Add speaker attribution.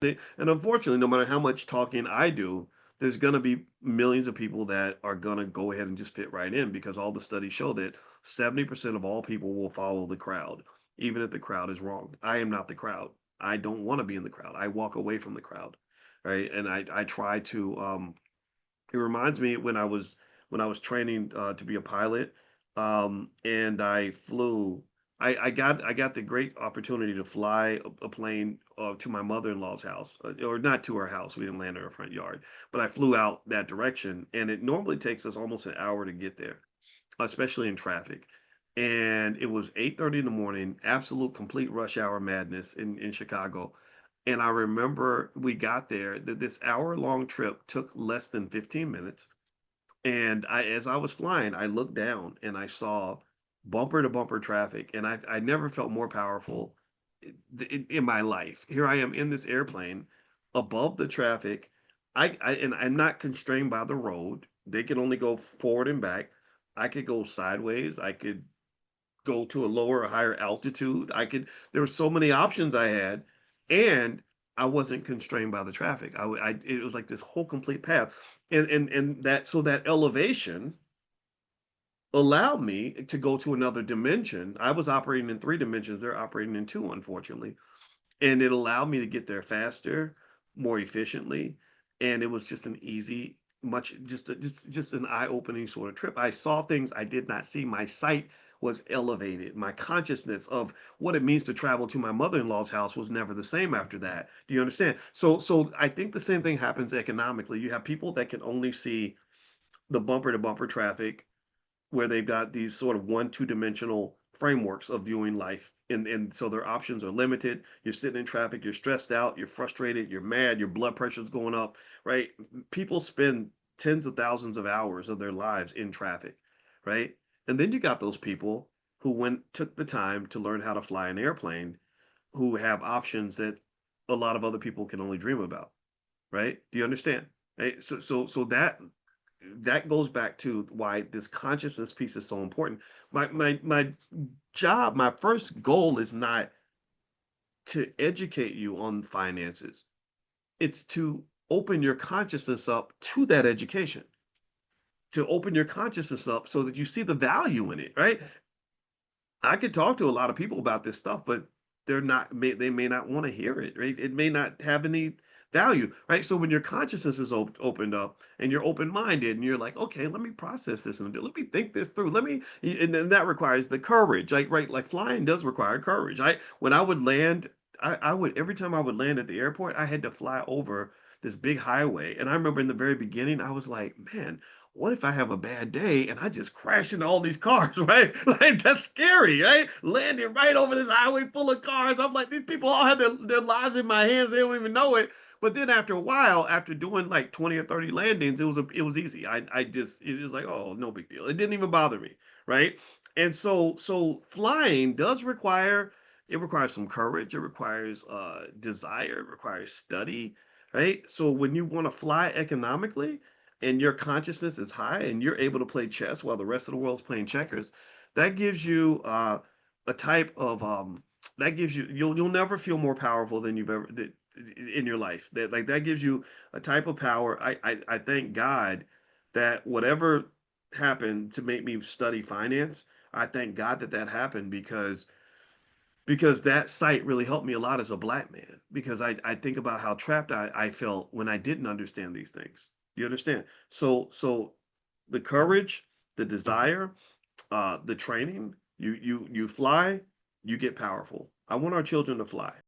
Speaker 1: And unfortunately, no matter how much talking I do, there's going to be millions of people that are going to go ahead and just fit right in because all the studies show that 70% of all people will follow the crowd, even if the crowd is wrong. I am not the crowd. I don't want to be in the crowd. I walk away from the crowd, right? And I try to. It reminds me when I was training to be a pilot, and I flew. I got the great opportunity to fly a plane to my mother-in-law's house, or not to her house. We didn't land in her front yard, but I flew out that direction, and it normally takes us almost an hour to get there, especially in traffic. And it was 8:30 in the morning, absolute complete rush hour madness in Chicago. And I remember we got there, that this hour-long trip took less than 15 minutes. And as I was flying, I looked down and I saw bumper to bumper traffic, and I never felt more powerful in my life. Here I am in this airplane above the traffic. And I'm not constrained by the road. They can only go forward and back. I could go sideways. I could go to a lower or higher altitude. There were so many options I had, and I wasn't constrained by the traffic. It was like this whole complete path, and that elevation allowed me to go to another dimension. I was operating in three dimensions. They're operating in two, unfortunately, and it allowed me to get there faster, more efficiently, and it was just an easy, much just an eye-opening sort of trip. I saw things I did not see. My sight was elevated. My consciousness of what it means to travel to my mother-in-law's house was never the same after that. Do you understand? So I think the same thing happens economically. You have people that can only see the bumper to bumper traffic, where they've got these sort of one, two-dimensional frameworks of viewing life. And so their options are limited. You're sitting in traffic, you're stressed out, you're frustrated, you're mad, your blood pressure's going up, right? People spend tens of thousands of hours of their lives in traffic, right? And then you got those people who took the time to learn how to fly an airplane, who have options that a lot of other people can only dream about, right? Do you understand? Right? So that goes back to why this consciousness piece is so important. My job, my first goal is not to educate you on finances. It's to open your consciousness up to that education, to open your consciousness up so that you see the value in it, right? I could talk to a lot of people about this stuff, but they may not want to hear it, right? It may not have any value, right? So when your consciousness is opened up and you're open-minded and you're like, okay, let me process this and let me think this through. And then that requires the courage, like, right? Like flying does require courage. When I would land, I would, every time I would land at the airport, I had to fly over this big highway. And I remember in the very beginning, I was like, man, what if I have a bad day and I just crash into all these cars, right? Like that's scary, right? Landing right over this highway full of cars. I'm like, these people all have their lives in my hands. They don't even know it. But then after a while, after doing like 20 or 30 landings, it was easy. It was like, oh, no big deal. It didn't even bother me, right? And so flying does require, it requires some courage. It requires desire. It requires study, right? So when you want to fly economically, and your consciousness is high and you're able to play chess while the rest of the world's playing checkers, that gives you a type of that gives you, you'll never feel more powerful than you've ever in your life. That gives you a type of power. I thank God that whatever happened to make me study finance, I thank God that that happened because that site really helped me a lot as a black man, because I think about how trapped I felt when I didn't understand these things. You understand? So the courage, the desire, the training, you fly, you get powerful. I want our children to fly.